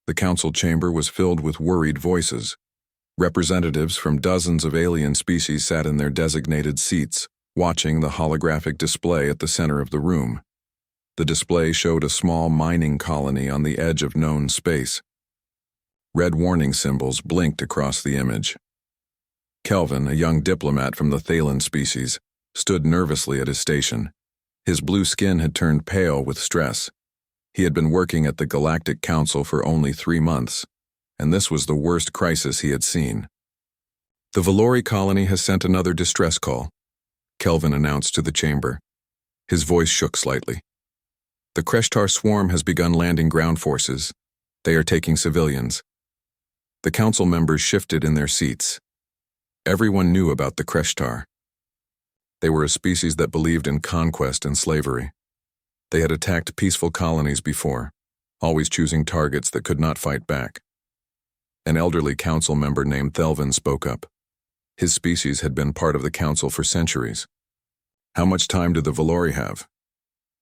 The council chamber was filled with worried voices. Representatives from dozens of alien species sat in their designated seats, watching the holographic display at the center of the room. The display showed a small mining colony on the edge of known space. Red warning symbols blinked across the image. Kelvin, a young diplomat from the Thalen species, stood nervously at his station. His blue skin had turned pale with stress. He had been working at the Galactic Council for only 3 months, and this was the worst crisis he had seen. "The Valori colony has sent another distress call," Kelvin announced to the chamber. His voice shook slightly. "The Kreshtar swarm has begun landing ground forces. They are taking civilians." The council members shifted in their seats. Everyone knew about the Kreshtar. They were a species that believed in conquest and slavery. They had attacked peaceful colonies before, always choosing targets that could not fight back. An elderly council member named Thelvin spoke up. His species had been part of the council for centuries. "How much time do the Valori have?"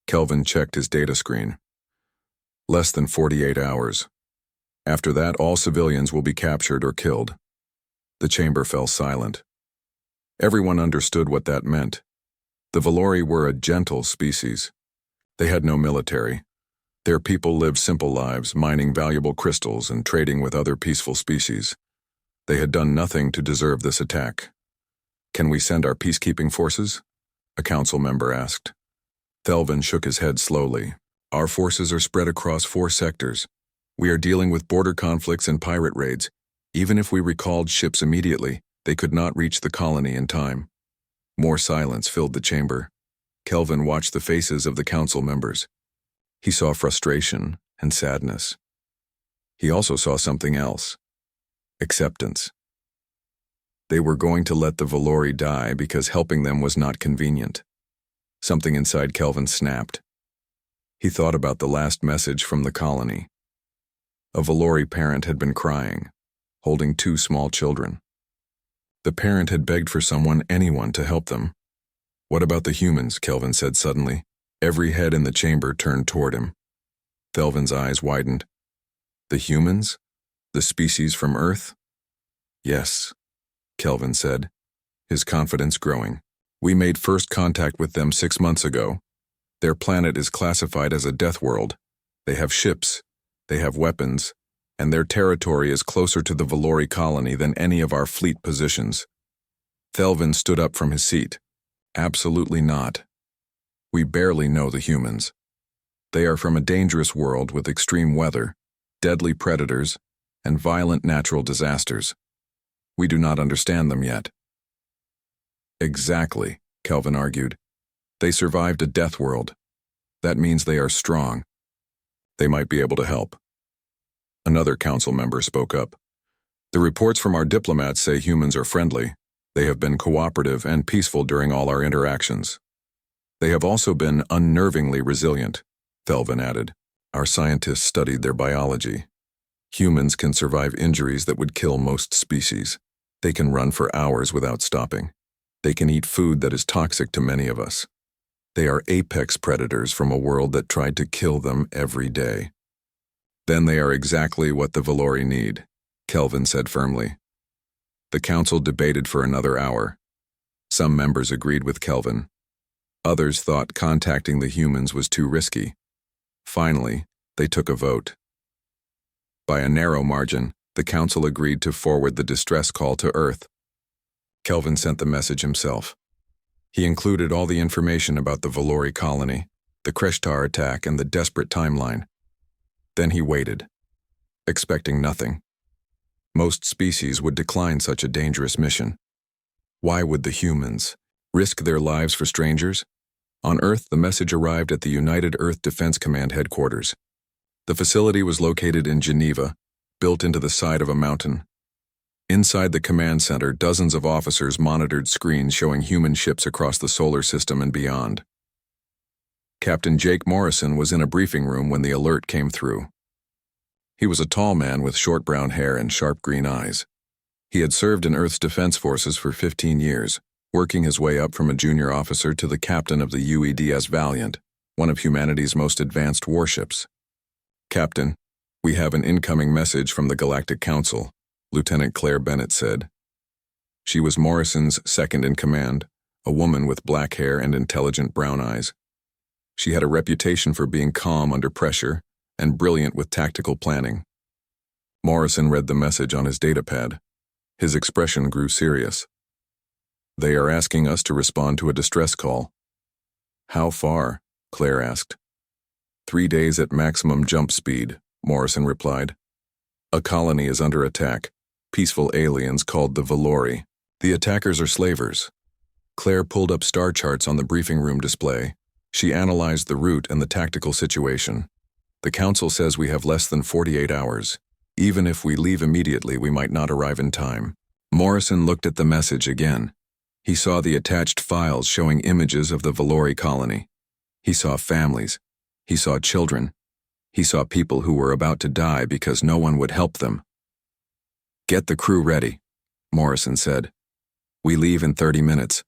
Kelvin checked his data screen. "Less than 48 hours. After that, all civilians will be captured or killed." The chamber fell silent. Everyone understood what that meant. The Valori were a gentle species. They had no military. Their people lived simple lives, mining valuable crystals and trading with other peaceful species. They had done nothing to deserve this attack. "Can we send our peacekeeping forces?" a council member asked. Thelvin shook his head slowly. "Our forces are spread across 4 sectors. We are dealing with border conflicts and pirate raids. Even if we recalled ships immediately, they could not reach the colony in time." More silence filled the chamber. Kelvin watched the faces of the council members. He saw frustration and sadness. He also saw something else: acceptance. They were going to let the Valori die because helping them was not convenient. Something inside Kelvin snapped. He thought about the last message from the colony. A Valori parent had been crying, holding 2 small children. The parent had begged for anyone to help them. "What about the humans?" Kelvin said suddenly. Every head in the chamber turned toward him. Thelvin's eyes widened. "The humans? The species from Earth?" "Yes," Kelvin said, his confidence growing. "We made first contact with them 6 months ago. Their planet is classified as a death world. They have ships, they have weapons, and their territory is closer to the Valori colony than any of our fleet positions." Thelvin stood up from his seat. "Absolutely not. We barely know the humans. They are from a dangerous world with extreme weather, deadly predators, and violent natural disasters. We do not understand them yet." "Exactly," Kelvin argued. "They survived a death world. That means they are strong. They might be able to help." Another council member spoke up. "The reports from our diplomats say humans are friendly. They have been cooperative and peaceful during all our interactions. They have also been unnervingly resilient," Thelvin added. "Our scientists studied their biology. Humans can survive injuries that would kill most species. They can run for hours without stopping. They can eat food that is toxic to many of us. They are apex predators from a world that tried to kill them every day." "Then they are exactly what the Valori need," Kelvin said firmly. The council debated for another hour. Some members agreed with Kelvin. Others thought contacting the humans was too risky. Finally, they took a vote. By a narrow margin, the council agreed to forward the distress call to Earth. Kelvin sent the message himself. He included all the information about the Valori colony, the Kreshtar attack, and the desperate timeline. Then he waited, expecting nothing. Most species would decline such a dangerous mission. Why would the humans risk their lives for strangers? On Earth, the message arrived at the United Earth Defense Command headquarters. The facility was located in Geneva, built into the side of a mountain. Inside the command center, dozens of officers monitored screens showing human ships across the solar system and beyond. Captain Jake Morrison was in a briefing room when the alert came through. He was a tall man with short brown hair and sharp green eyes. He had served in Earth's defense forces for 15 years, working his way up from a junior officer to the captain of the UEDS Valiant, one of humanity's most advanced warships. "Captain, "We have an incoming message from the Galactic Council," Lieutenant Claire Bennett said. She was Morrison's second-in-command, a woman with black hair and intelligent brown eyes. She had a reputation for being calm under pressure and brilliant with tactical planning. Morrison read the message on his datapad. His expression grew serious. "They are asking us to respond to a distress call." "How far?" Claire asked. 3 days at maximum jump speed," Morrison replied. "A colony is under attack, peaceful aliens called the Valori. The attackers are slavers." Claire pulled up star charts on the briefing room display. She analyzed the route and the tactical situation. "The Council says we have less than 48 hours. Even if we leave immediately, we might not arrive in time." Morrison looked at the message again. He saw the attached files showing images of the Valori colony. He saw families. He saw children. He saw people who were about to die because no one would help them. "Get the crew ready," Morrison said. "We leave in 30 minutes.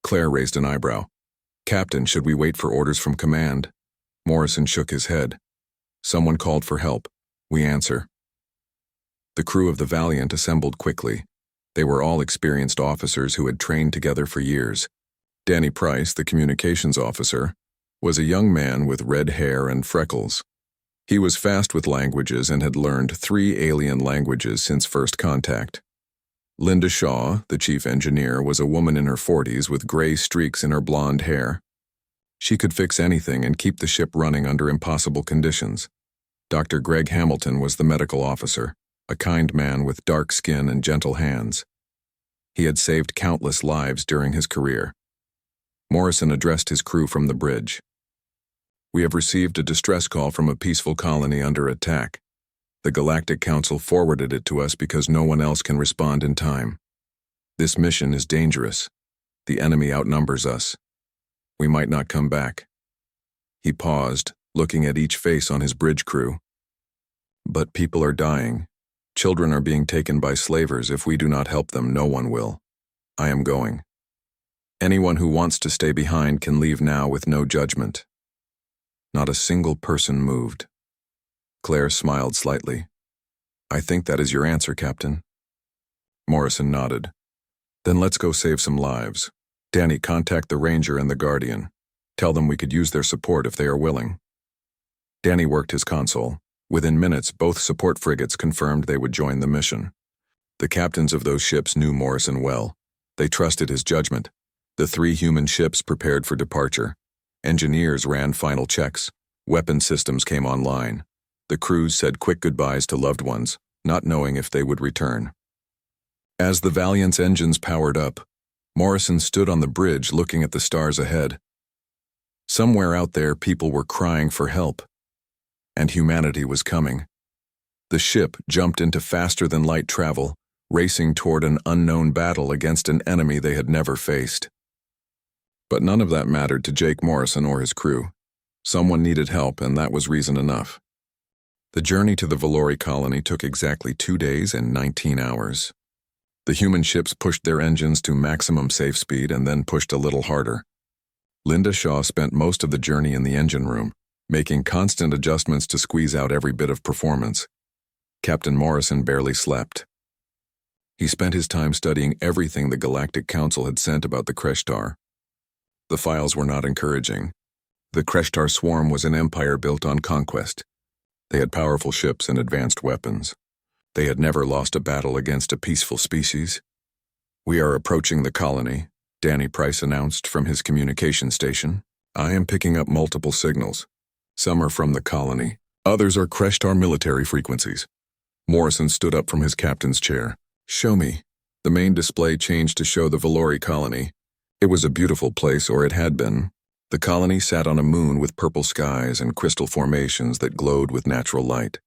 Claire raised an eyebrow. "Captain, should we wait for orders from command?" Morrison shook his head. "Someone called for help. We answer." The crew of the Valiant assembled quickly. They were all experienced officers who had trained together for years. Danny Price, the communications officer, was a young man with red hair and freckles. He was fast with languages and had learned 3 alien languages since first contact. Linda Shaw, the chief engineer, was a woman in her 40s with gray streaks in her blonde hair. She could fix anything and keep the ship running under impossible conditions. Dr. Greg Hamilton was the medical officer, a kind man with dark skin and gentle hands. He had saved countless lives during his career. Morrison addressed his crew from the bridge. "We have received a distress call from a peaceful colony under attack. The Galactic Council forwarded it to us because no one else can respond in time. This mission is dangerous. The enemy outnumbers us. We might not come back." He paused, looking at each face on his bridge crew. "But people are dying. Children are being taken by slavers. If we do not help them, no one will. I am going. Anyone who wants to stay behind can leave now with no judgment." Not a single person moved. Claire smiled slightly. "I think that is your answer, Captain." Morrison nodded. "Then let's go save some lives. Danny, contact the Ranger and the Guardian. Tell them we could use their support if they are willing." Danny worked his console. Within minutes, both support frigates confirmed they would join the mission. The captains of those ships knew Morrison well. They trusted his judgment. The 3 human ships prepared for departure. Engineers ran final checks. Weapon systems came online. The crews said quick goodbyes to loved ones, not knowing if they would return. As the Valiant's engines powered up, Morrison stood on the bridge looking at the stars ahead. Somewhere out there, people were crying for help. And humanity was coming. The ship jumped into faster-than-light travel, racing toward an unknown battle against an enemy they had never faced. But none of that mattered to Jake Morrison or his crew. Someone needed help, and that was reason enough. The journey to the Valori colony took exactly 2 days and 19 hours. The human ships pushed their engines to maximum safe speed and then pushed a little harder. Linda Shaw spent most of the journey in the engine room, making constant adjustments to squeeze out every bit of performance. Captain Morrison barely slept. He spent his time studying everything the Galactic Council had sent about the Kreshtar. The files were not encouraging. The Kreshtar swarm was an empire built on conquest. They had powerful ships and advanced weapons. They had never lost a battle against a peaceful species. "We are approaching the colony," Danny Price announced from his communication station. "I am picking up multiple signals. Some are from the colony. Others are Kreshtar military frequencies." Morrison stood up from his captain's chair. "Show me." The main display changed to show the Valori colony. It was a beautiful place, or it had been. The colony sat on a moon with purple skies and crystal formations that glowed with natural light.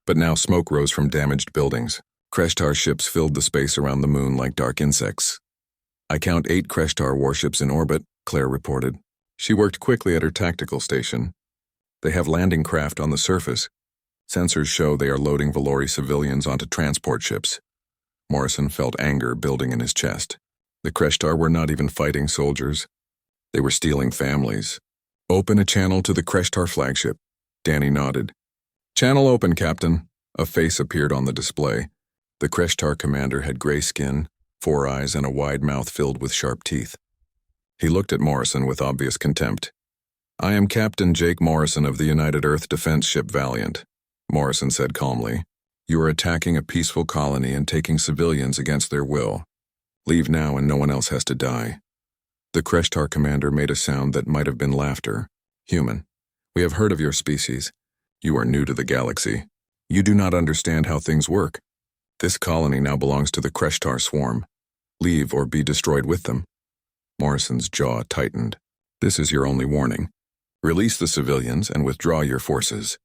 But now smoke rose from damaged buildings. Kreshtar ships filled the space around the moon like dark insects. "I count 8 Kreshtar warships in orbit," Claire reported. She worked quickly at her tactical station. "They have landing craft on the surface. Sensors show they are loading Valori civilians onto transport ships." Morrison felt anger building in his chest. The Kreshtar were not even fighting soldiers. They were stealing families. "Open a channel to the Kreshtar flagship." Danny nodded. Channel open, Captain. A face appeared on the display. The Kreshtar commander had gray skin, 4 eyes, and a wide mouth filled with sharp teeth. He looked at Morrison with obvious contempt. "I am Captain Jake Morrison of the United Earth Defense Ship Valiant," Morrison said calmly. "You are attacking a peaceful colony and taking civilians against their will. Leave now and no one else has to die." The Kreshtar commander made a sound that might have been laughter. "Human, we have heard of your species. You are new to the galaxy. You do not understand how things work. This colony now belongs to the Kreshtar swarm. Leave or be destroyed with them." Morrison's jaw tightened. "This is your only warning. Release the civilians and withdraw your forces."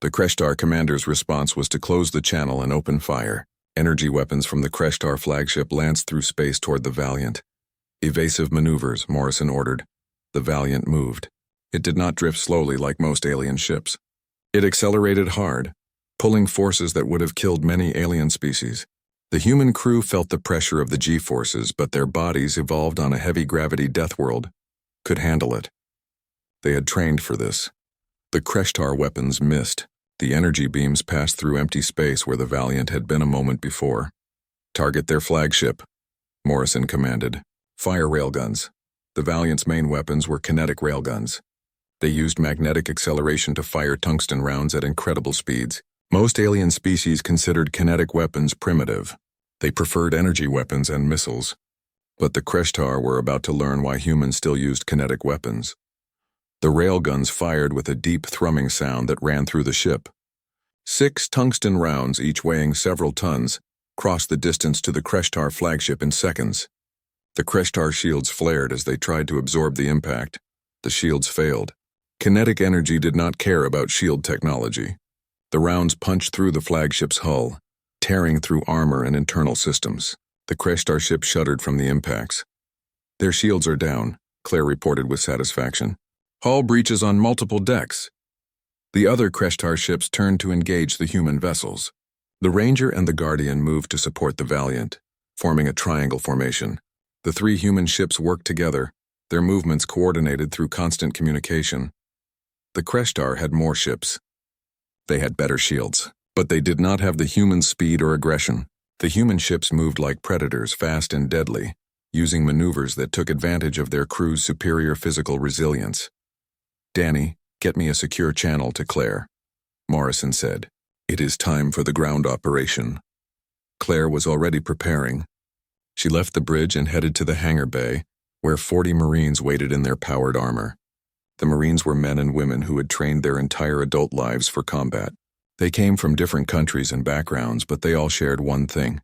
The Kreshtar commander's response was to close the channel and open fire. Energy weapons from the Kreshtar flagship lanced through space toward the Valiant. "Evasive maneuvers," Morrison ordered. The Valiant moved. It did not drift slowly like most alien ships. It accelerated hard, pulling forces that would have killed many alien species. The human crew felt the pressure of the G-forces, but their bodies, evolved on a heavy-gravity death world, could handle it. They had trained for this. The Kreshtar weapons missed. The energy beams passed through empty space where the Valiant had been a moment before. "Target their flagship," Morrison commanded. "Fire railguns." The Valiant's main weapons were kinetic railguns. They used magnetic acceleration to fire tungsten rounds at incredible speeds. Most alien species considered kinetic weapons primitive. They preferred energy weapons and missiles. But the Kreshtar were about to learn why humans still used kinetic weapons. The railguns fired with a deep thrumming sound that ran through the ship. 6 tungsten rounds, each weighing several tons, crossed the distance to the Kreshtar flagship in seconds. The Kreshtar shields flared as they tried to absorb the impact. The shields failed. Kinetic energy did not care about shield technology. The rounds punched through the flagship's hull, tearing through armor and internal systems. The Kreshtar ship shuddered from the impacts. "Their shields are down," Claire reported with satisfaction. "Hull breaches on multiple decks." The other Kreshtar ships turned to engage the human vessels. The Ranger and the Guardian moved to support the Valiant, forming a triangle formation. The 3 human ships worked together, their movements coordinated through constant communication. The Kreshtar had more ships. They had better shields, but they did not have the human speed or aggression. The human ships moved like predators, fast and deadly, using maneuvers that took advantage of their crew's superior physical resilience. "Danny, get me a secure channel to Claire," Morrison said. "It is time for the ground operation." Claire was already preparing. She left the bridge and headed to the hangar bay, where 40 Marines waited in their powered armor. The Marines were men and women who had trained their entire adult lives for combat. They came from different countries and backgrounds, but they all shared one thing.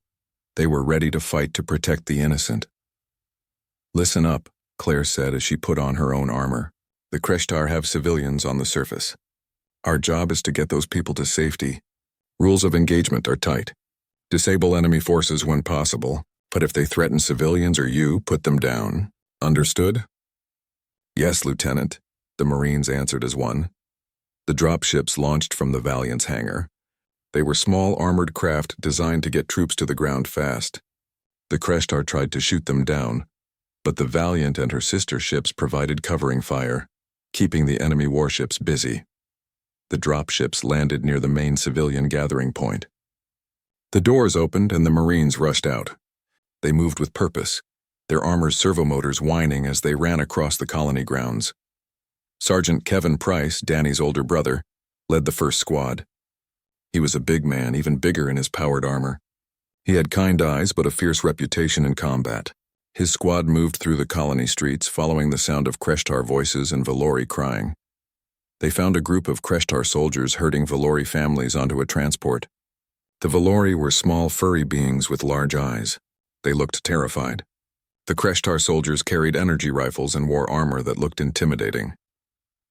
They were ready to fight to protect the innocent. "Listen up," Claire said as she put on her own armor. "The Kreshtar have civilians on the surface. Our job is to get those people to safety. Rules of engagement are tight. Disable enemy forces when possible, but if they threaten civilians or you, put them down. Understood?" "Yes, Lieutenant," the Marines answered as one. The dropships launched from the Valiant's hangar. They were small armored craft designed to get troops to the ground fast. The Kreshtar tried to shoot them down, but the Valiant and her sister ships provided covering fire, keeping the enemy warships busy. The dropships landed near the main civilian gathering point. The doors opened and the Marines rushed out. They moved with purpose, their armor's servomotors whining as they ran across the colony grounds. Sergeant Kevin Price, Danny's older brother, led the first squad. He was a big man, even bigger in his powered armor. He had kind eyes but a fierce reputation in combat. His squad moved through the colony streets, following the sound of Kreshtar voices and Valori crying. They found a group of Kreshtar soldiers herding Valori families onto a transport. The Valori were small, furry beings with large eyes. They looked terrified. The Kreshtar soldiers carried energy rifles and wore armor that looked intimidating.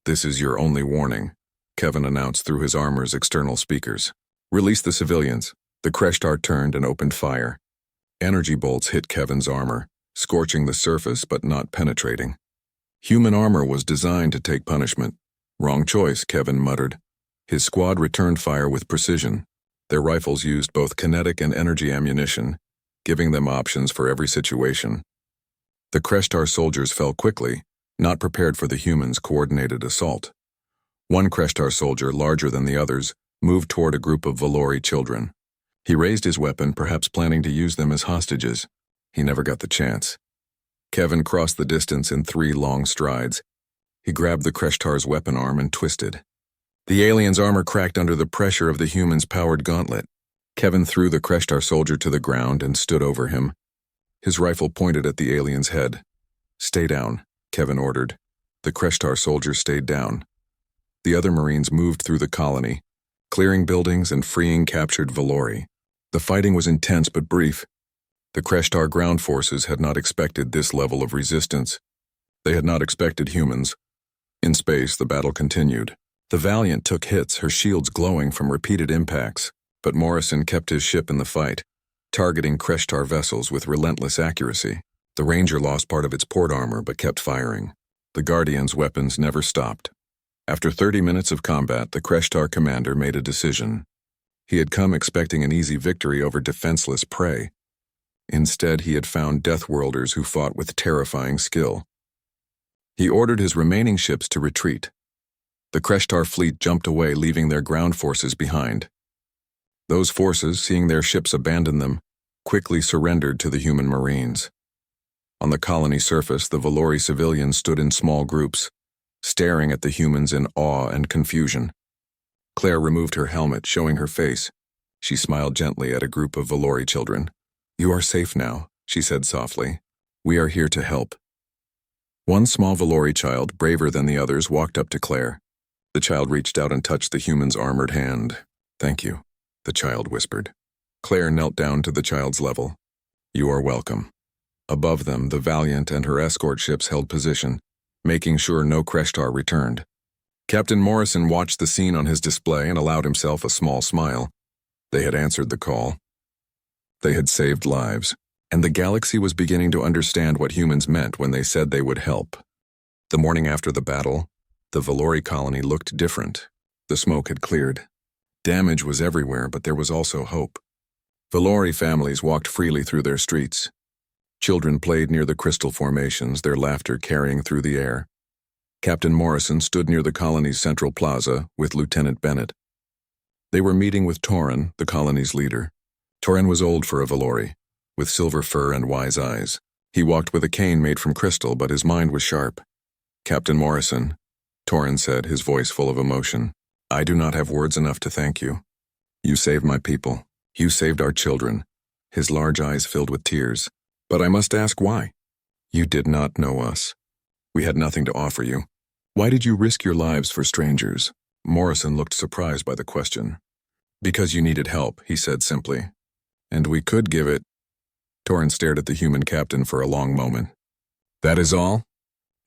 "This is your only warning," Kevin announced through his armor's external speakers. "Release the civilians." The Kreshtar turned and opened fire. Energy bolts hit Kevin's armor, scorching the surface but not penetrating. Human armor was designed to take punishment. "Wrong choice," Kevin muttered. His squad returned fire with precision. Their rifles used both kinetic and energy ammunition, giving them options for every situation. The Kreshtar soldiers fell quickly, not prepared for the humans' coordinated assault. One Kreshtar soldier, larger than the others, moved toward a group of Valori children. He raised his weapon, perhaps planning to use them as hostages. He never got the chance. Kevin crossed the distance in 3 long strides. He grabbed the Kreshtar's weapon arm and twisted. The alien's armor cracked under the pressure of the human's powered gauntlet. Kevin threw the Kreshtar soldier to the ground and stood over him. His rifle pointed at the alien's head. "Stay down," Kevin ordered. The Kreshtar soldier stayed down. The other Marines moved through the colony, clearing buildings and freeing captured Valori. The fighting was intense but brief. The Kreshtar ground forces had not expected this level of resistance. They had not expected humans. In space, the battle continued. The Valiant took hits, her shields glowing from repeated impacts, but Morrison kept his ship in the fight, targeting Kreshtar vessels with relentless accuracy. The Ranger lost part of its port armor but kept firing. The Guardian's weapons never stopped. After 30 minutes of combat, the Kreshtar commander made a decision. He had come expecting an easy victory over defenseless prey. Instead, he had found Deathworlders who fought with terrifying skill. He ordered his remaining ships to retreat. The Kreshtar fleet jumped away, leaving their ground forces behind. Those forces, seeing their ships abandon them, quickly surrendered to the human Marines. On the colony surface, the Valori civilians stood in small groups, staring at the humans in awe and confusion. Claire removed her helmet, showing her face. She smiled gently at a group of Valori children. "You are safe now," she said softly. "We are here to help." One small Valori child, braver than the others, walked up to Claire. The child reached out and touched the human's armored hand. "Thank you," the child whispered. Claire knelt down to the child's level. "You are welcome." Above them, the Valiant and her escort ships held position, making sure no Kreshtar returned. Captain Morrison watched the scene on his display and allowed himself a small smile. They had answered the call. They had saved lives, and the galaxy was beginning to understand what humans meant when they said they would help. The morning after the battle, the Valori colony looked different. The smoke had cleared. Damage was everywhere, but there was also hope. Valori families walked freely through their streets. Children played near the crystal formations, their laughter carrying through the air. Captain Morrison stood near the colony's central plaza with Lieutenant Bennett. They were meeting with Torin, the colony's leader. Torin was old for a Valori, with silver fur and wise eyes. He walked with a cane made from crystal, but his mind was sharp. "Captain Morrison," Torin said, his voice full of emotion, "I do not have words enough to thank you. You saved my people. You saved our children." His large eyes filled with tears. "But I must ask why. You did not know us. We had nothing to offer you. Why did you risk your lives for strangers?" Morrison looked surprised by the question. "Because you needed help," he said simply. "And we could give it." Torin stared at the human captain for a long moment. "That is all?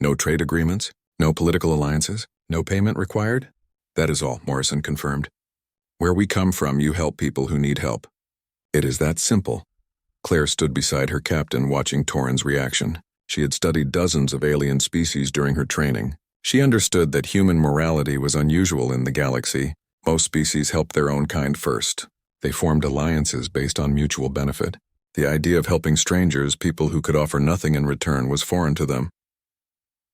No trade agreements? No political alliances? No payment required?" "That is all," Morrison confirmed. "Where we come from, you help people who need help. It is that simple." Claire stood beside her captain, watching Torin's reaction. She had studied dozens of alien species during her training. She understood that human morality was unusual in the galaxy. Most species helped their own kind first. They formed alliances based on mutual benefit. The idea of helping strangers, people who could offer nothing in return, was foreign to them.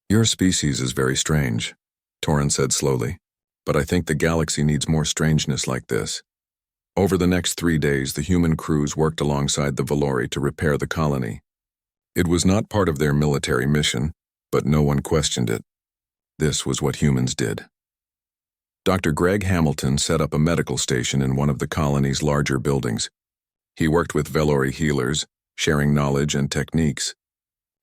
"Your species is very strange," Torin said slowly. "But I think the galaxy needs more strangeness like this." Over the next 3 days, the human crews worked alongside the Valori to repair the colony. It was not part of their military mission, but no one questioned it. This was what humans did. Dr. Greg Hamilton set up a medical station in one of the colony's larger buildings. He worked with Valori healers, sharing knowledge and techniques.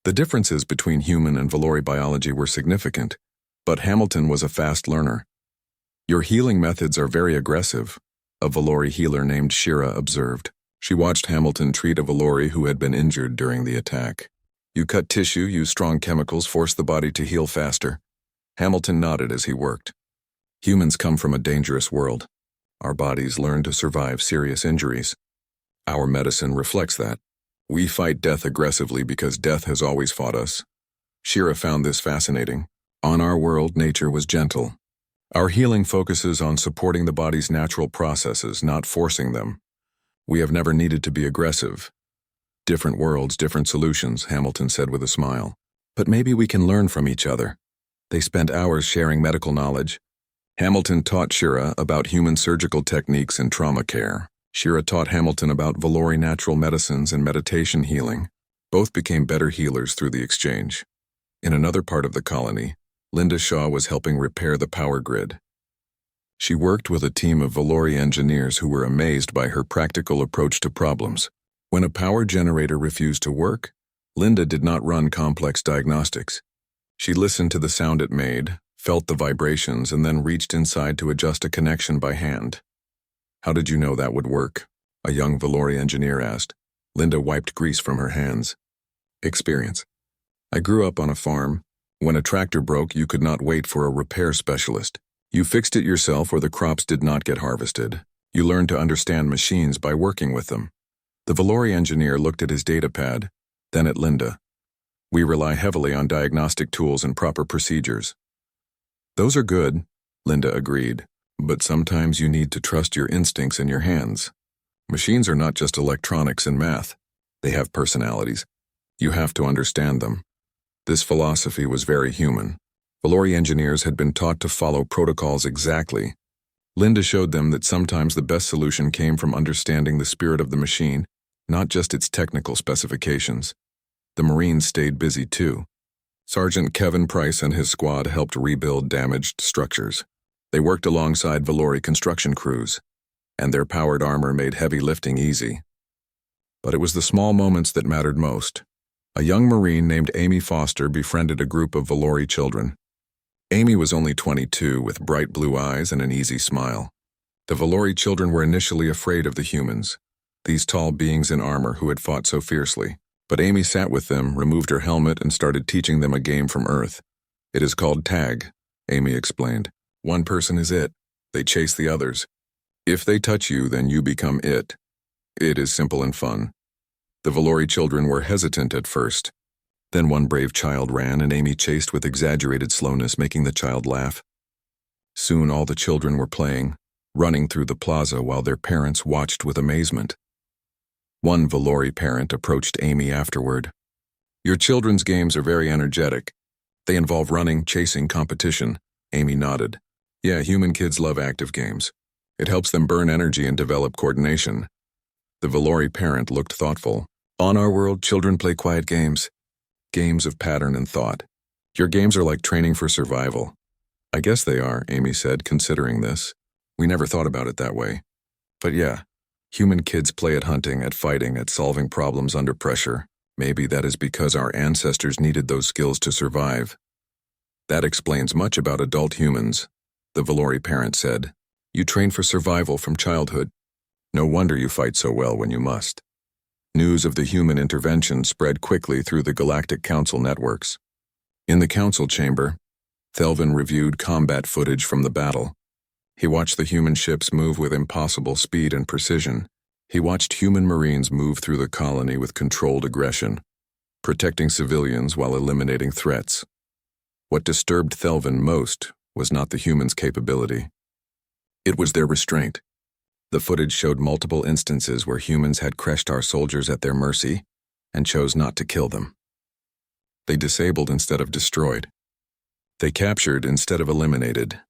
The differences between human and Valori biology were significant, but Hamilton was a fast learner. "Your healing methods are very aggressive," a Valori healer named Shira observed. She watched Hamilton treat a Valori who had been injured during the attack. "You cut tissue, use strong chemicals, force the body to heal faster." Hamilton nodded as he worked. "Humans come from a dangerous world. Our bodies learn to survive serious injuries. Our medicine reflects that. We fight death aggressively because death has always fought us." Shira found this fascinating. On our world, nature was gentle. Our healing focuses on supporting the body's natural processes, not forcing them. We have never needed to be aggressive. "Different worlds, different solutions," Hamilton said with a smile. "But maybe we can learn from each other." They spent hours sharing medical knowledge. Hamilton taught Shira about human surgical techniques and trauma care. Shira taught Hamilton about Valori natural medicines and meditation healing. Both became better healers through the exchange. In another part of the colony, Linda Shaw was helping repair the power grid. She worked with a team of Valori engineers who were amazed by her practical approach to problems. When a power generator refused to work, Linda did not run complex diagnostics. She listened to the sound it made, felt the vibrations, and then reached inside to adjust a connection by hand. "How did you know that would work?" a young Valori engineer asked. Linda wiped grease from her hands. "Experience. I grew up on a farm. When a tractor broke, you could not wait for a repair specialist. You fixed it yourself or the crops did not get harvested. You learned to understand machines by working with them." The Valori engineer looked at his data pad, then at Linda. "We rely heavily on diagnostic tools and proper procedures." "Those are good," Linda agreed, "but sometimes you need to trust your instincts in your hands. Machines are not just electronics and math. They have personalities. You have to understand them." This philosophy was very human. Valori engineers had been taught to follow protocols exactly. Linda showed them that sometimes the best solution came from understanding the spirit of the machine, not just its technical specifications. The Marines stayed busy too. Sergeant Kevin Price and his squad helped rebuild damaged structures. They worked alongside Valori construction crews, and their powered armor made heavy lifting easy. But it was the small moments that mattered most. A young Marine named Amy Foster befriended a group of Valori children. Amy was only 22, with bright blue eyes and an easy smile. The Valori children were initially afraid of the humans, these tall beings in armor who had fought so fiercely. But Amy sat with them, removed her helmet, and started teaching them a game from Earth. "It is called tag," Amy explained. "One person is it. They chase the others. If they touch you, then you become it. It is simple and fun." The Valori children were hesitant at first. Then one brave child ran, and Amy chased with exaggerated slowness, making the child laugh. Soon all the children were playing, running through the plaza while their parents watched with amazement. One Valori parent approached Amy afterward. "Your children's games are very energetic. They involve running, chasing, competition." Amy nodded. "Yeah, human kids love active games. It helps them burn energy and develop coordination." The Valori parent looked thoughtful. "On our world, children play quiet games. Games of pattern and thought. Your games are like training for survival." "I guess they are," Amy said, considering this. "We never thought about it that way. But yeah, human kids play at hunting, at fighting, at solving problems under pressure. Maybe that is because our ancestors needed those skills to survive." "That explains much about adult humans," the Valori parent said. "You train for survival from childhood. No wonder you fight so well when you must." News of the human intervention spread quickly through the Galactic Council networks. In the council chamber, Thelvin reviewed combat footage from the battle. He watched the human ships move with impossible speed and precision. He watched human Marines move through the colony with controlled aggression, protecting civilians while eliminating threats. What disturbed Thelvin most was not the humans' capability. It was their restraint. The footage showed multiple instances where humans had crushed our soldiers at their mercy and chose not to kill them. They disabled instead of destroyed. They captured instead of eliminated.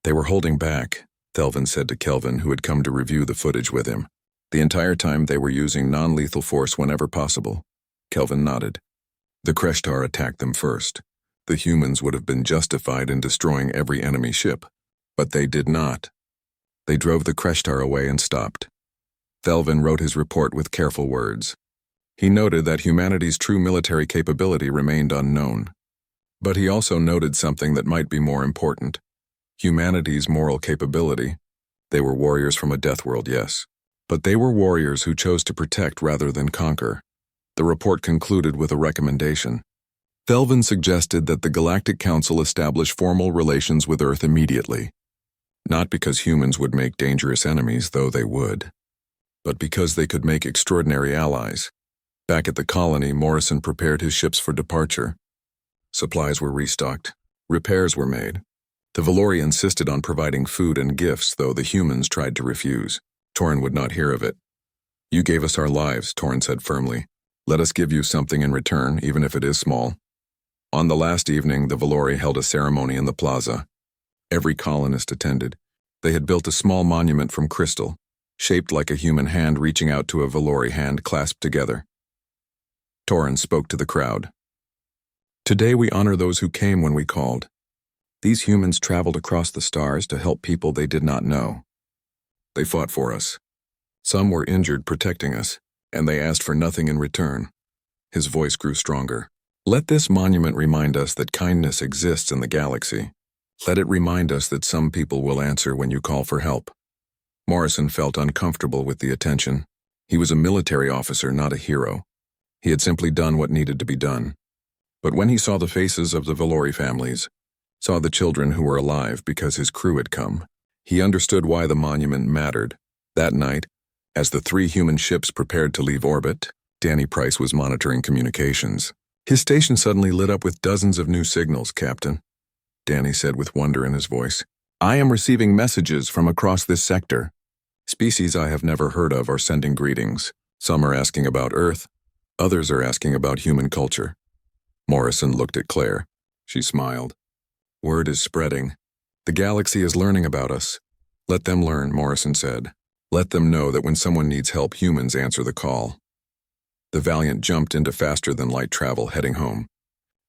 They were holding back, Thelvin said to Kelvin, who had come to review the footage with him. The entire time they were using non-lethal force whenever possible. Kelvin nodded. The Kreshtar attacked them first. The humans would have been justified in destroying every enemy ship, but they did not. They drove the Kreshtar away and stopped. Thelvin wrote his report with careful words. He noted that humanity's true military capability remained unknown. But he also noted something that might be more important. Humanity's moral capability. They were warriors from a death world, yes. But they were warriors who chose to protect rather than conquer. The report concluded with a recommendation. Thelvin suggested that the Galactic Council establish formal relations with Earth immediately. Not because humans would make dangerous enemies, though they would, but because they could make extraordinary allies. Back at the colony, Morrison prepared his ships for departure. Supplies were restocked. Repairs were made. The Valori insisted on providing food and gifts, though the humans tried to refuse. Torrin would not hear of it. "You gave us our lives," Torrin said firmly. "Let us give you something in return, even if it is small." On the last evening, the Valori held a ceremony in the plaza. Every colonist attended. They had built a small monument from crystal, shaped like a human hand reaching out to a Valori hand clasped together. Torrin spoke to the crowd. Today we honor those who came when we called. These humans traveled across the stars to help people they did not know. They fought for us. Some were injured protecting us, and they asked for nothing in return. His voice grew stronger. Let this monument remind us that kindness exists in the galaxy. Let it remind us that some people will answer when you call for help. Morrison felt uncomfortable with the attention. He was a military officer, not a hero. He had simply done what needed to be done. But when he saw the faces of the Valori families, saw the children who were alive because his crew had come, he understood why the monument mattered. That night, as the 3 human ships prepared to leave orbit, Danny Price was monitoring communications. His station suddenly lit up with dozens of new signals, Captain, Danny said with wonder in his voice. I am receiving messages from across this sector. Species I have never heard of are sending greetings. Some are asking about Earth. Others are asking about human culture. Morrison looked at Claire. She smiled. Word is spreading. The galaxy is learning about us. Let them learn, Morrison said. Let them know that when someone needs help, humans answer the call. The Valiant jumped into faster-than-light travel, heading home.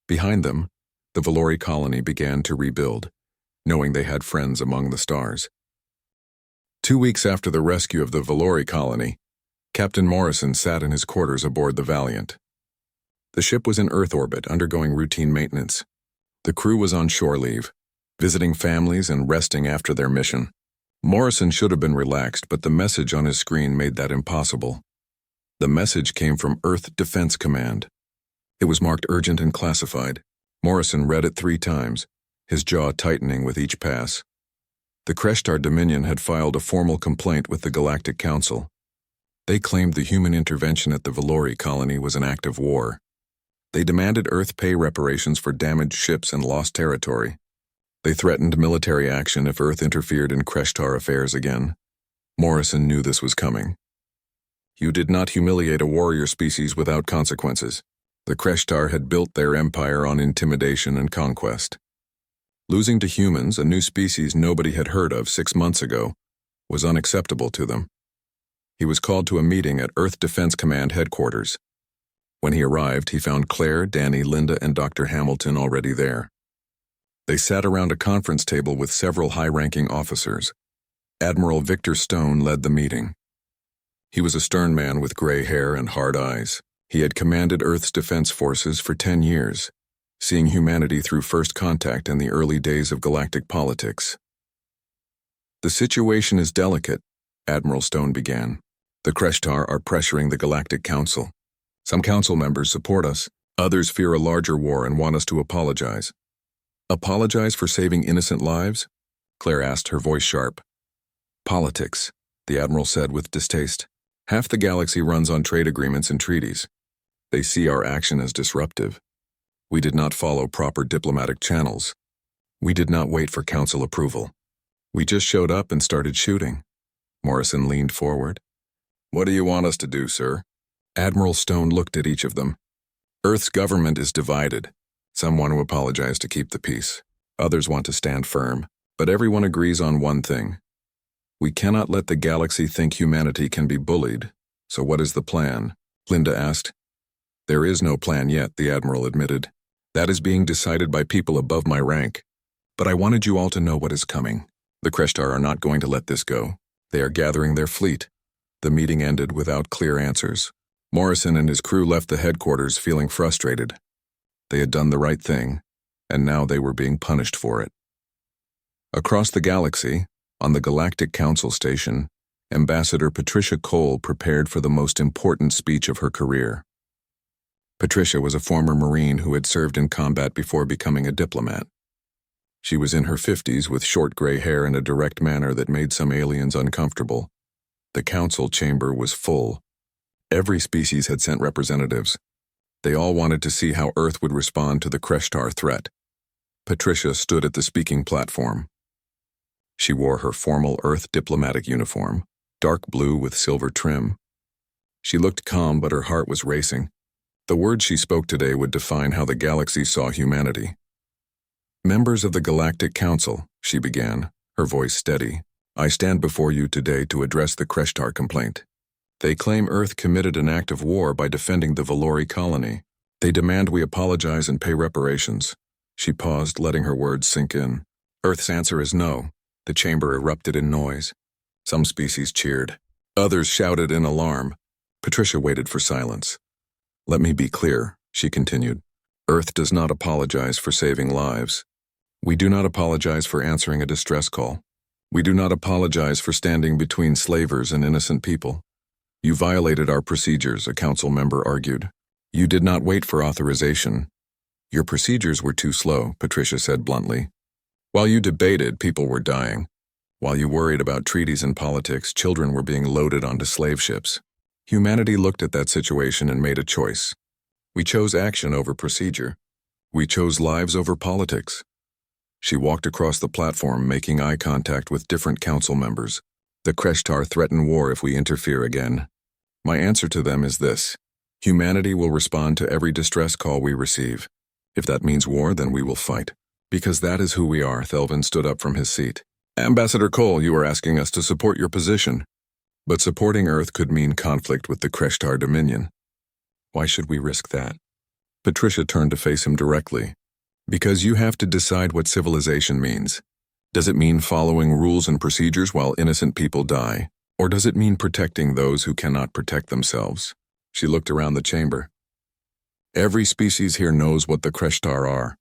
Behind them, the Valori colony began to rebuild, knowing they had friends among the stars. 2 weeks after the rescue of the Valori colony, Captain Morrison sat in his quarters aboard the Valiant. The ship was in Earth orbit, undergoing routine maintenance. The crew was on shore leave, visiting families and resting after their mission. Morrison should have been relaxed, but the message on his screen made that impossible. The message came from Earth Defense Command. It was marked urgent and classified. Morrison read it 3 times, his jaw tightening with each pass. The Kreshtar Dominion had filed a formal complaint with the Galactic Council. They claimed the human intervention at the Valori colony was an act of war. They demanded Earth pay reparations for damaged ships and lost territory. They threatened military action if Earth interfered in Kreshtar affairs again. Morrison knew this was coming. You did not humiliate a warrior species without consequences. The Kreshtar had built their empire on intimidation and conquest. Losing to humans, a new species nobody had heard of 6 months ago, was unacceptable to them. He was called to a meeting at Earth Defense Command headquarters. When he arrived, he found Claire, Danny, Linda, and Dr. Hamilton already there. They sat around a conference table with several high-ranking officers. Admiral Victor Stone led the meeting. He was a stern man with gray hair and hard eyes. He had commanded Earth's defense forces for 10 years, seeing humanity through first contact in the early days of galactic politics. The situation is delicate, Admiral Stone began. The Kreshtar are pressuring the Galactic Council. Some council members support us, others fear a larger war and want us to apologize. Apologize for saving innocent lives? Claire asked, her voice sharp. Politics, the Admiral said with distaste. Half the galaxy runs on trade agreements and treaties. They see our action as disruptive. We did not follow proper diplomatic channels. We did not wait for council approval. We just showed up and started shooting. Morrison leaned forward. What do you want us to do, sir? Admiral Stone looked at each of them. Earth's government is divided. Some want to apologize to keep the peace. Others want to stand firm. But everyone agrees on one thing. We cannot let the galaxy think humanity can be bullied. So what is the plan? Linda asked. There is no plan yet, the Admiral admitted. That is being decided by people above my rank. But I wanted you all to know what is coming. The Kreshtar are not going to let this go. They are gathering their fleet. The meeting ended without clear answers. Morrison and his crew left the headquarters feeling frustrated. They had done the right thing, and now they were being punished for it. Across the galaxy, on the Galactic Council station, Ambassador Patricia Cole prepared for the most important speech of her career. Patricia was a former Marine who had served in combat before becoming a diplomat. She was in her 50s with short gray hair and a direct manner that made some aliens uncomfortable. The council chamber was full. Every species had sent representatives. They all wanted to see how Earth would respond to the Kreshtar threat. Patricia stood at the speaking platform. She wore her formal Earth diplomatic uniform, dark blue with silver trim. She looked calm, but her heart was racing. The words she spoke today would define how the galaxy saw humanity. Members of the Galactic Council, she began, her voice steady. I stand before you today to address the Kreshtar complaint. They claim Earth committed an act of war by defending the Valori colony. They demand we apologize and pay reparations. She paused, letting her words sink in. Earth's answer is no. The chamber erupted in noise. Some species cheered. Others shouted in alarm. Patricia waited for silence. Let me be clear, she continued. Earth does not apologize for saving lives. We do not apologize for answering a distress call. We do not apologize for standing between slavers and innocent people. You violated our procedures, a council member argued. You did not wait for authorization. Your procedures were too slow, Patricia said bluntly. While you debated, people were dying. While you worried about treaties and politics, children were being loaded onto slave ships. Humanity looked at that situation and made a choice. We chose action over procedure. We chose lives over politics. She walked across the platform, making eye contact with different council members. The Kreshtar threaten war if we interfere again. My answer to them is this. Humanity will respond to every distress call we receive. If that means war, then we will fight. Because that is who we are, Thelvin stood up from his seat. Ambassador Cole, you are asking us to support your position. But supporting Earth could mean conflict with the Kreshtar Dominion. Why should we risk that? Patricia turned to face him directly. Because you have to decide what civilization means. Does it mean following rules and procedures while innocent people die? Or does it mean protecting those who cannot protect themselves? She looked around the chamber. Every species here knows what the Kreshtar are.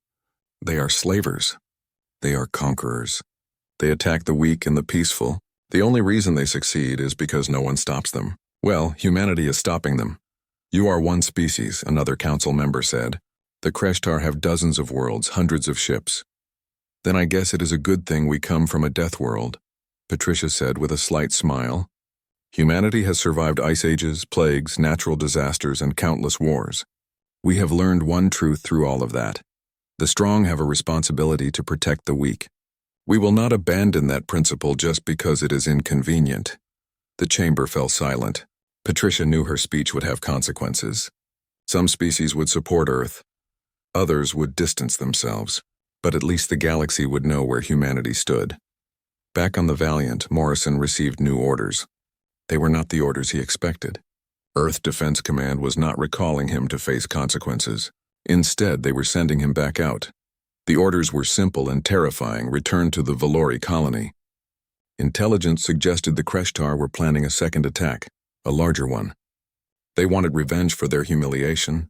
They are slavers. They are conquerors. They attack the weak and the peaceful. The only reason they succeed is because no one stops them. Well, humanity is stopping them. You are one species, another council member said. The Kreshtar have dozens of worlds, hundreds of ships. Then I guess it is a good thing we come from a death world, Patricia said with a slight smile. Humanity has survived ice ages, plagues, natural disasters, and countless wars. We have learned one truth through all of that. The strong have a responsibility to protect the weak. We will not abandon that principle just because it is inconvenient. The chamber fell silent. Patricia knew her speech would have consequences. Some species would support Earth. Others would distance themselves. But at least the galaxy would know where humanity stood. Back on the Valiant, Morrison received new orders. They were not the orders he expected. Earth Defense Command was not recalling him to face consequences. Instead, they were sending him back out. The orders were simple and terrifying: return to the Valori colony. Intelligence suggested the Kreshtar were planning a second attack, a larger one. They wanted revenge for their humiliation.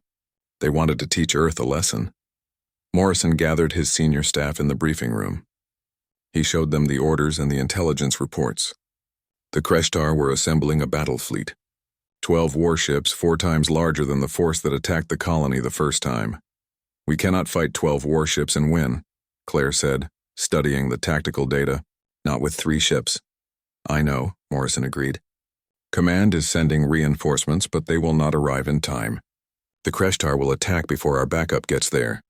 They wanted to teach Earth a lesson. Morrison gathered his senior staff in the briefing room. He showed them the orders and the intelligence reports. The Kreshtar were assembling a battle fleet. 12 warships, 4 times larger than the force that attacked the colony the first time. We cannot fight 12 warships and win, Claire said, studying the tactical data. Not with 3 ships. I know, Morrison agreed. Command is sending reinforcements, but they will not arrive in time. The Kreshtar will attack before our backup gets there.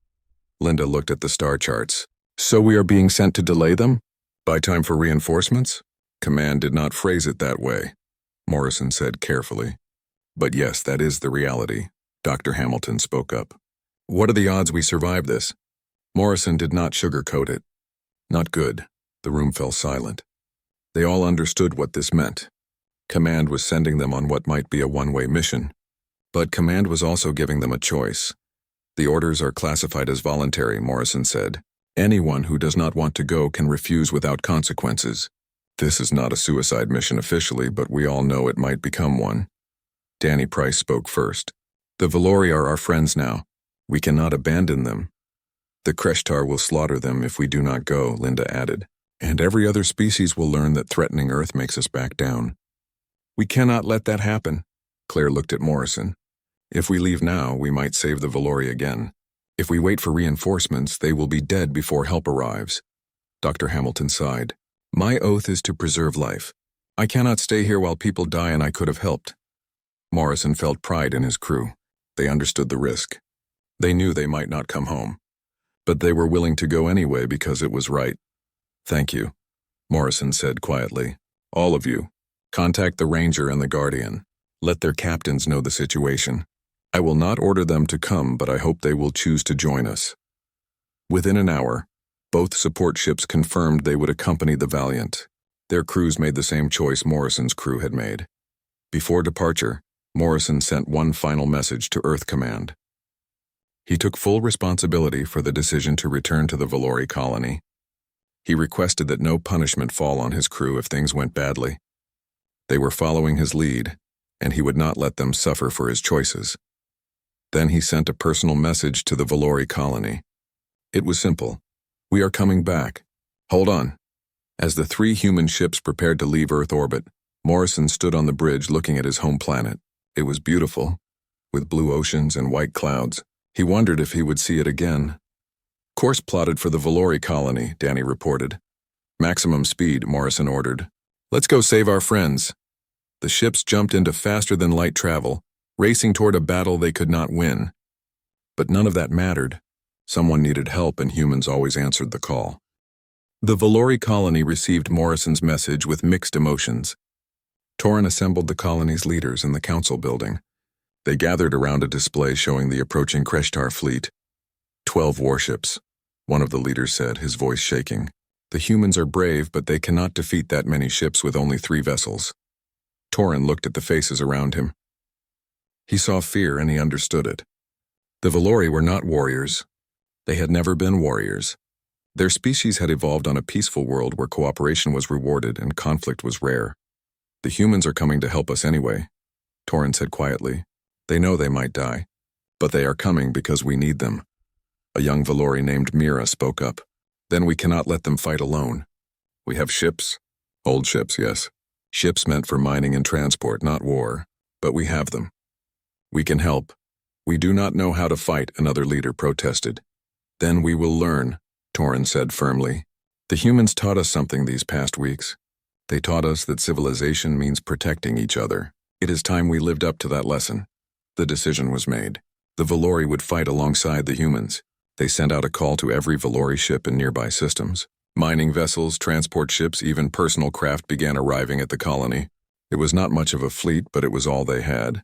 Linda looked at the star charts. So we are being sent to delay them? By time for reinforcements? Command did not phrase it that way, Morrison said carefully. But yes, that is the reality, Dr. Hamilton spoke up. What are the odds we survive this? Morrison did not sugarcoat it. Not good. The room fell silent. They all understood what this meant. Command was sending them on what might be a one-way mission. But Command was also giving them a choice. The orders are classified as voluntary, Morrison said. Anyone who does not want to go can refuse without consequences. This is not a suicide mission officially, but we all know it might become one. Danny Price spoke first. The Valori are our friends now. We cannot abandon them. The Kreshtar will slaughter them if we do not go, Linda added. And every other species will learn that threatening Earth makes us back down. We cannot let that happen. Claire looked at Morrison. If we leave now, we might save the Valori again. If we wait for reinforcements, they will be dead before help arrives. Dr. Hamilton sighed. My oath is to preserve life. I cannot stay here while people die, and I could have helped. Morrison felt pride in his crew. They understood the risk. They knew they might not come home. But they were willing to go anyway because it was right. Thank you, Morrison said quietly. All of you. Contact the Ranger and the Guardian. Let their captains know the situation. I will not order them to come, but I hope they will choose to join us. Within an hour, Both support ships confirmed they would accompany the Valiant. Their crews made the same choice Morrison's crew had made. Before departure, Morrison sent one final message to Earth Command. He took full responsibility for the decision to return to the Valori colony. He requested that no punishment fall on his crew if things went badly. They were following his lead, and he would not let them suffer for his choices. Then he sent a personal message to the Valori colony. It was simple. "We are coming back. Hold on." As the 3 human ships prepared to leave Earth orbit, Morrison stood on the bridge looking at his home planet. It was beautiful, with blue oceans and white clouds. He wondered if he would see it again. "Course plotted for the Valori colony," Danny reported. "Maximum speed," Morrison ordered. "Let's go save our friends." The ships jumped into faster-than-light travel, racing toward a battle they could not win. But none of that mattered. Someone needed help, and humans always answered the call. The Valori colony received Morrison's message with mixed emotions. Torin assembled the colony's leaders in the council building. They gathered around a display showing the approaching Kreshtar fleet. 12 warships, one of the leaders said, his voice shaking. "The humans are brave, but they cannot defeat that many ships with only 3 vessels." Torin looked at the faces around him. He saw fear, and he understood it. The Valori were not warriors. They had never been warriors. Their species had evolved on a peaceful world where cooperation was rewarded and conflict was rare. "The humans are coming to help us anyway," Torin said quietly. "They know they might die, but they are coming because we need them." A young Valori named Mira spoke up. "Then we cannot let them fight alone. We have ships." "Old ships, yes. Ships meant for mining and transport, not war. But we have them. We can help. We do not know how to fight," another leader protested. "Then we will learn," Torin said firmly. "The humans taught us something these past weeks. They taught us that civilization means protecting each other. It is time we lived up to that lesson." The decision was made. The Valori would fight alongside the humans. They sent out a call to every Valori ship in nearby systems. Mining vessels, transport ships, even personal craft began arriving at the colony. It was not much of a fleet, but it was all they had.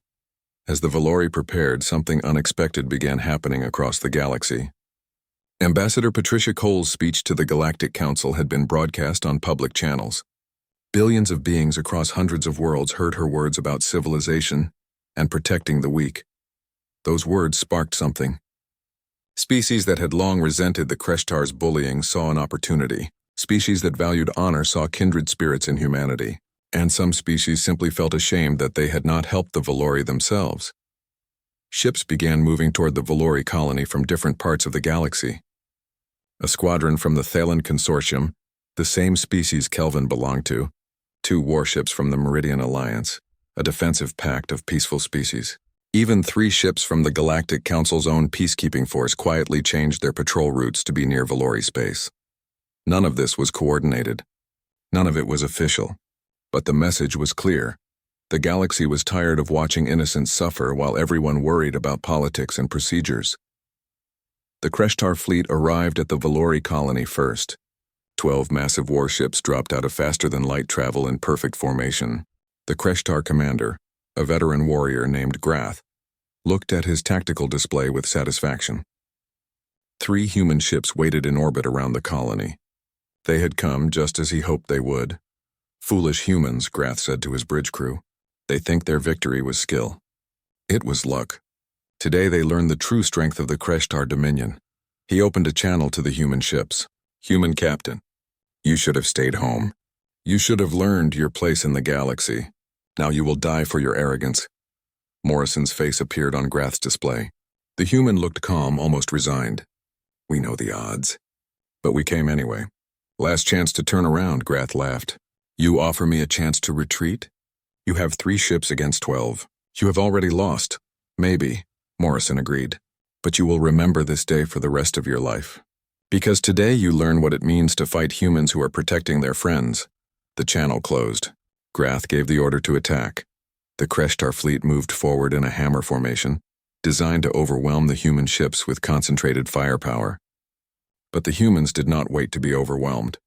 As the Valori prepared, something unexpected began happening across the galaxy. Ambassador Patricia Cole's speech to the Galactic Council had been broadcast on public channels. Billions of beings across hundreds of worlds heard her words about civilization and protecting the weak. Those words sparked something. Species that had long resented the Kreshtar's bullying saw an opportunity. Species that valued honor saw kindred spirits in humanity. And some species simply felt ashamed that they had not helped the Valori themselves. Ships began moving toward the Valori colony from different parts of the galaxy. A squadron from the Thalen Consortium, the same species Kelvin belonged to, 2 warships from the Meridian Alliance, a defensive pact of peaceful species. Even 3 ships from the Galactic Council's own peacekeeping force quietly changed their patrol routes to be near Valori space. None of this was coordinated. None of it was official. But the message was clear. The galaxy was tired of watching innocents suffer while everyone worried about politics and procedures. The Kreshtar fleet arrived at the Valori colony first. 12 massive warships dropped out of faster-than-light travel in perfect formation. The Kreshtar commander, a veteran warrior named Grath, looked at his tactical display with satisfaction. 3 human ships waited in orbit around the colony. They had come just as he hoped they would. "Foolish humans," Grath said to his bridge crew. "They think their victory was skill. It was luck. Today they learned the true strength of the Kreshtar Dominion." He opened a channel to the human ships. "Human captain, you should have stayed home. You should have learned your place in the galaxy. Now you will die for your arrogance." Morrison's face appeared on Grath's display. The human looked calm, almost resigned. "We know the odds. But we came anyway." "Last chance to turn around," Grath laughed. "You offer me a chance to retreat? You have 3 ships against 12. You have already lost." "Maybe," Morrison agreed. "But you will remember this day for the rest of your life. Because today you learn what it means to fight humans who are protecting their friends." The channel closed. Grath gave the order to attack. The Kreshtar fleet moved forward in a hammer formation, designed to overwhelm the human ships with concentrated firepower. But the humans did not wait to be overwhelmed.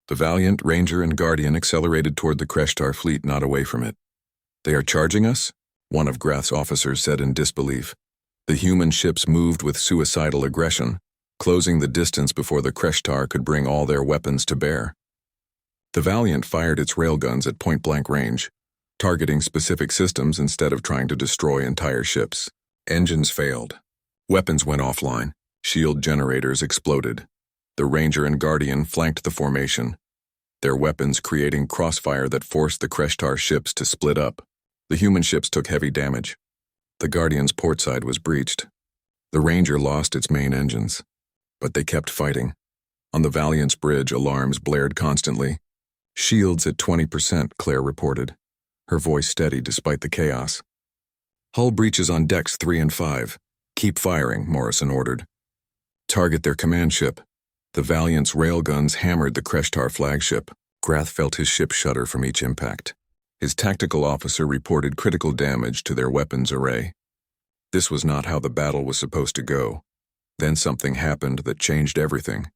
The Valiant, Ranger, and Guardian accelerated toward the Kreshtar fleet, not away from it. "They are charging us?" one of Grath's officers said in disbelief. The human ships moved with suicidal aggression. closing the distance before the Kreshtar could bring all their weapons to bear. The Valiant fired its railguns at point-blank range, targeting specific systems instead of trying to destroy entire ships. Engines failed. Weapons went offline. Shield generators exploded. The Ranger and Guardian flanked the formation, their weapons creating crossfire that forced the Kreshtar ships to split up. The human ships took heavy damage. The Guardian's port side was breached. The Ranger lost its main engines. But they kept fighting. On the Valiant's bridge, alarms blared constantly. Shields at 20%, Claire reported, her voice steady despite the chaos. Hull breaches on decks 3 and 5. Keep firing, Morrison ordered. Target their command ship. The Valiant's railguns hammered the Kreshtar flagship. Grath felt his ship shudder from each impact. His tactical officer reported critical damage to their weapons array. This was not how the battle was supposed to go. Then something happened that changed everything.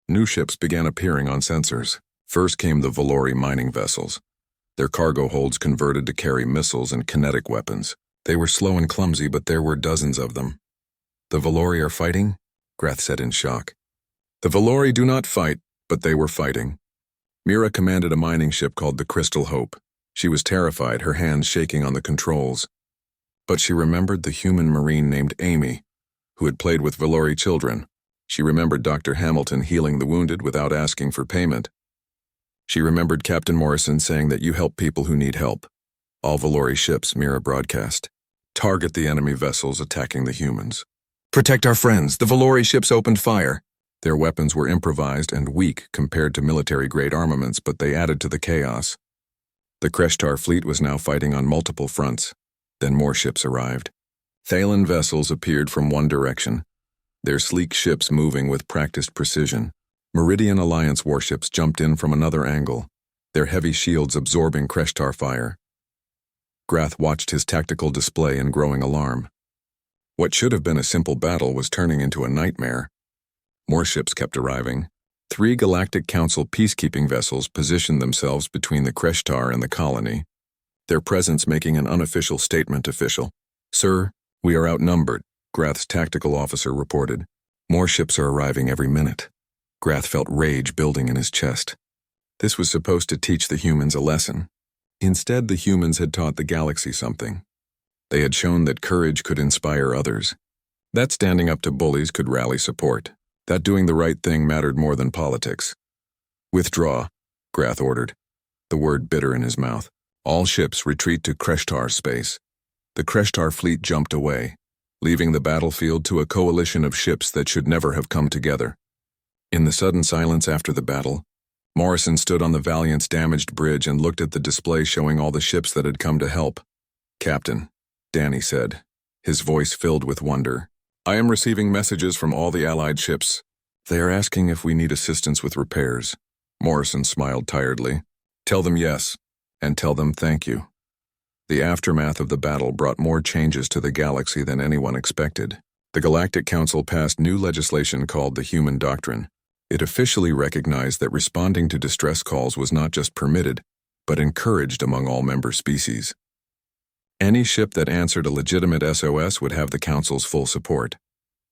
New ships began appearing on sensors. First came the Valori mining vessels. Their cargo holds converted to carry missiles and kinetic weapons. They were slow and clumsy, but there were dozens of them. The Valori are fighting? Grath said in shock. The Valori do not fight, but they were fighting. Mira commanded a mining ship called the Crystal Hope. She was terrified, her hands shaking on the controls. But she remembered the human marine named Amy, who had played with Valori children. She remembered Dr. Hamilton healing the wounded without asking for payment. She remembered Captain Morrison saying that you help people who need help. All Valori ships, Mira broadcast. Target the enemy vessels attacking the humans. Protect our friends. The Valori ships opened fire. Their weapons were improvised and weak compared to military-grade armaments, but they added to the chaos. The Kreshtar fleet was now fighting on multiple fronts. Then more ships arrived. Thalen vessels appeared from one direction, their sleek ships moving with practiced precision. Meridian Alliance warships jumped in from another angle, their heavy shields absorbing Kreshtar fire. Grath watched his tactical display in growing alarm. What should have been a simple battle was turning into a nightmare. More ships kept arriving. 3 Galactic Council peacekeeping vessels positioned themselves between the Kreshtar and the colony, their presence making an unofficial statement official. Sir, we are outnumbered, Grath's tactical officer reported. More ships are arriving every minute. Grath felt rage building in his chest. This was supposed to teach the humans a lesson. Instead, the humans had taught the galaxy something. They had shown that courage could inspire others, that standing up to bullies could rally support, that doing the right thing mattered more than politics. Withdraw, Grath ordered, the word bitter in his mouth. All ships retreat to Kreshtar space. The Kreshtar fleet jumped away, leaving the battlefield to a coalition of ships that should never have come together. In the sudden silence after the battle, Morrison stood on the Valiant's damaged bridge and looked at the display showing all the ships that had come to help. Captain, Danny said, his voice filled with wonder. I am receiving messages from all the Allied ships. They are asking if we need assistance with repairs. Morrison smiled tiredly. Tell them yes, and tell them thank you. The aftermath of the battle brought more changes to the galaxy than anyone expected. The Galactic Council passed new legislation called the Human Doctrine. It officially recognized that responding to distress calls was not just permitted, but encouraged among all member species. Any ship that answered a legitimate SOS would have the Council's full support.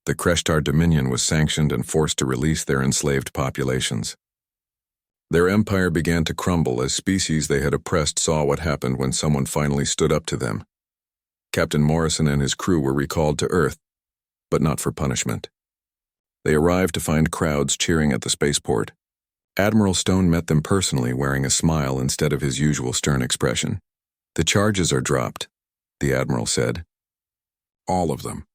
The Kreshtar Dominion was sanctioned and forced to release their enslaved populations. Their empire began to crumble as species they had oppressed saw what happened when someone finally stood up to them. Captain Morrison and his crew were recalled to Earth, but not for punishment. They arrived to find crowds cheering at the spaceport. Admiral Stone met them personally, wearing a smile instead of his usual stern expression. The charges are dropped, the Admiral said. All of them.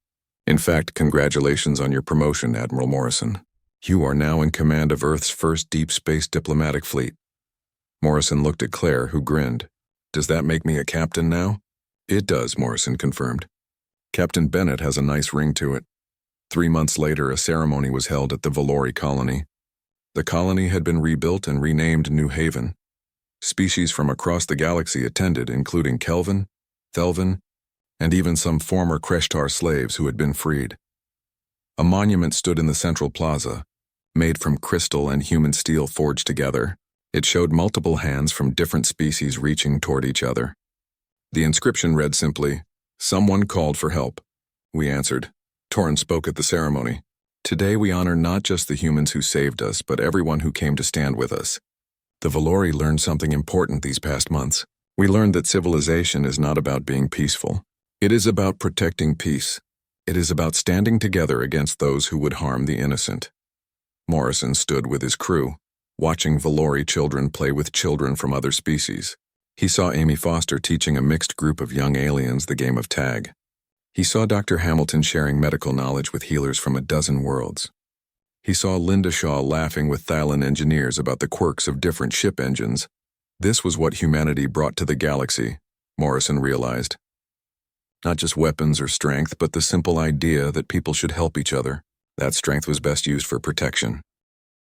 In fact, congratulations on your promotion, Admiral Morrison. You are now in command of Earth's first deep space diplomatic fleet. Morrison looked at Claire, who grinned. Does that make me a captain now? It does, Morrison confirmed. Captain Bennett has a nice ring to it. 3 months later, a ceremony was held at the Valori colony. The colony had been rebuilt and renamed New Haven. Species from across the galaxy attended, including Kelvin, Thelvin, and even some former Kreshtar slaves who had been freed. A monument stood in the central plaza, made from crystal and human steel forged together. It showed multiple hands from different species reaching toward each other. The inscription read simply, "Someone called for help. We answered." Torrin spoke at the ceremony. Today we honor not just the humans who saved us, but everyone who came to stand with us. The Valori learned something important these past months. We learned that civilization is not about being peaceful. It is about protecting peace. It is about standing together against those who would harm the innocent. Morrison stood with his crew, watching Valori children play with children from other species. He saw Amy Foster teaching a mixed group of young aliens the game of tag. He saw Dr. Hamilton sharing medical knowledge with healers from a dozen worlds. He saw Linda Shaw laughing with Thalan engineers about the quirks of different ship engines. This was what humanity brought to the galaxy, Morrison realized. Not just weapons or strength, but the simple idea that people should help each other. That strength was best used for protection.